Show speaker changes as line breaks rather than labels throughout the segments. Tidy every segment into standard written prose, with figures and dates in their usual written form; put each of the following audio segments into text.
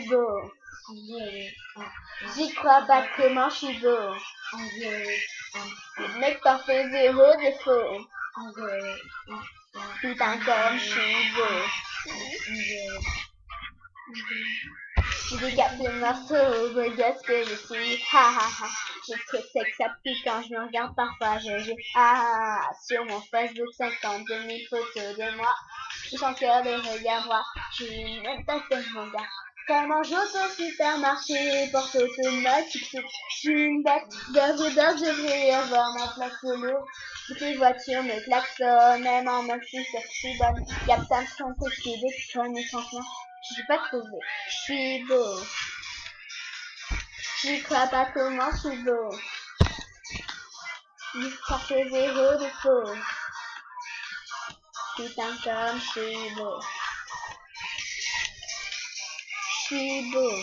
beau. J'y crois pas comment je suis beau. Le mec parfait, zéro défaut. Putain comme je suis beau. Je décape le morceau, regarde ce que je suis. Ha ha ha. Je trouve que ça pique quand je me regarde parfois. Je sur mon Facebook 52 000 photos de moi. Je suis en cœur de regards droits. Je suis même pas fait mon gars. Comment j'auto au supermarché, porte automatique. Je suis une bête d'œuvre d'or, je devrais avoir ma place solo. Toutes les voitures me klaxonnent, même en mode si je suis bonne. Y'a plein de sons que je déconne, mais franchement, je suis pas trouvé. Je suis beau. Je crois pas comment je suis beau. Je porte zéro défaut. Putain comme je suis beau. Je suis beau.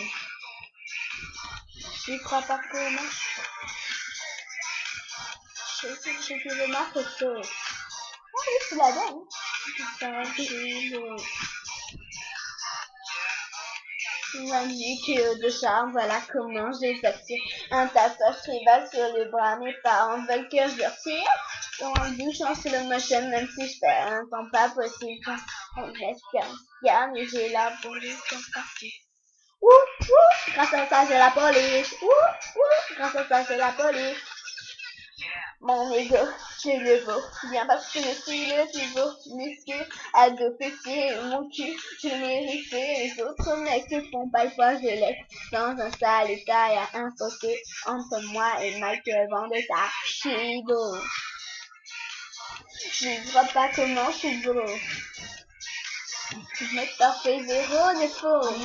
Je crois pas comment je veux ma photo. Ah oui, tu la donnes. Putain, je suis beau. Manucure de charme, voilà comment je les attire. Un tatouage tribal sur le bras, mes parents veulent que je retire. Dans un douche en slow motion, même si je fais un temps pas possible. On reste calme et j'ai la police en partie. Grâce à ça j'ai la police. Grâce à ça j'ai la police. Mon ego, je le vaux, bien parce que je suis le plus beau, musclé, ado petit, mon cul, je le méritais, les autres mecs ne font pas le poids, je laisse dans un sale état, y'a un fossé entre moi et Michael Vendetta, je suis beau, je ne vois pas comment je suis beau, je me parfait zéro défaut,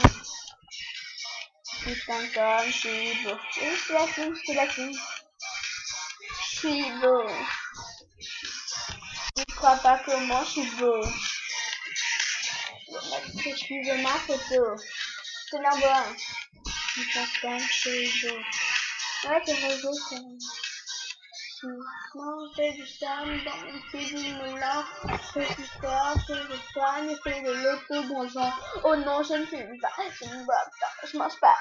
putain comme je suis beau, je la fume, je suis beau. Je crois pas comment je suis beau. Je suis de ma photo. Je te l'envoie. Je pense quand je suis beau. Ouais, c'est beau, c'est je fais du charme dans mon petit du moulin. Je fais du sport, je fais du soigne, je fais de l'auto-bonjon. Oh non, je ne fume pas, je ne bois pas, je mange pas.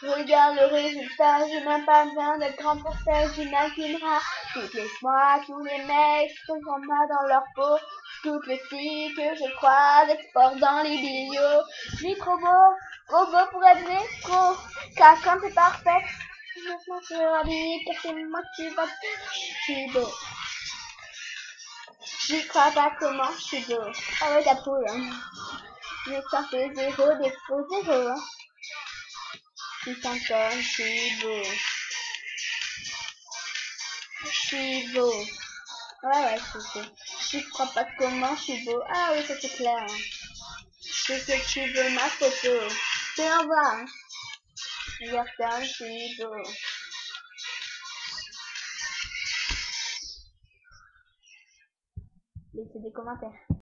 Regarde le résultat, j'ai même pas besoin d'être grand pour ça, j'imaginerai. Toutes les fois, tous les mecs se sentent mal dans leur peau. Toutes les filles que je croise exportent dans les billots. Je suis trop beau pour être vrai, trop. Car quand t'es parfaite, maintenant je suis habillée, car c'est moi qui va. Je suis beau. Je crois pas comment je suis beau. Ah ouais, t'as poule, hein. Mais ça fait zéro défaut, zéro, hein. Putain comme je suis beau. Je suis beau. Ouais, je suis beau. Je crois pas comment je suis beau. Ah oui, ça c'est clair, hein. Je sais que tu veux ma photo. Je te l'envoie, hein. Regarde comme je suis beau. Laissez des commentaires.